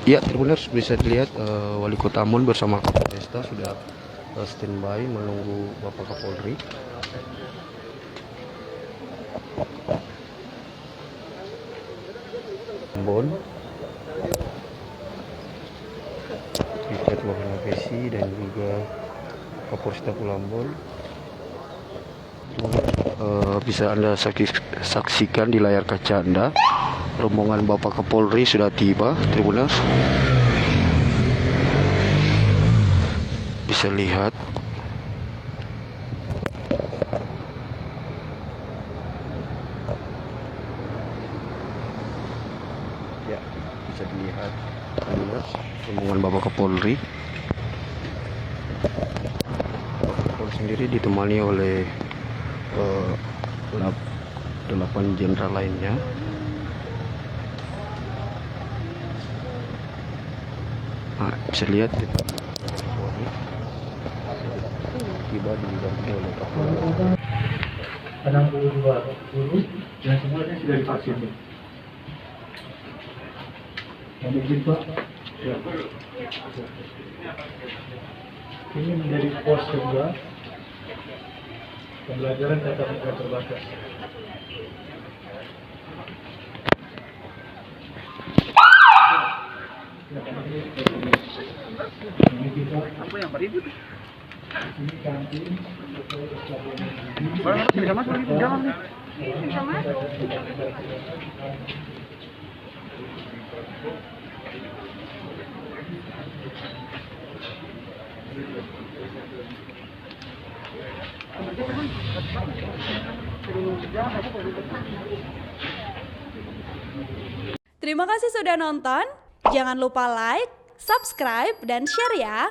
Ya, Tribuners bisa dilihat Wali Kota Ambon bersama Kapolresta sudah standby menunggu Bapak Kapolri. Ambon, Richard Wahyunabesi dan juga Kapolresta Pulau Ambon. Bisa Anda saksikan di layar kaca Anda, rombongan Bapak Kapolri sudah tiba, Tribuners. Bisa lihat. Ya, bisa dilihat Tribuners, rombongan Bapak Kapolri. Bapak Kapolri sendiri ditemani oleh 8 jenderal lainnya. Nah, bisa lihat kita tiba didampingi oleh Kapolri. 62 guru dan semuanya sudah divaksin. Yang izin Pak. Ya. Ini menjadi pos kedua pembelajaran tatap muka terbatas. Ini kita Apa yang beribut? ini kantin. Bisa masuk di dalam nih. Bisa masuk. Terima kasih sudah nonton. Jangan lupa like, subscribe, dan share ya.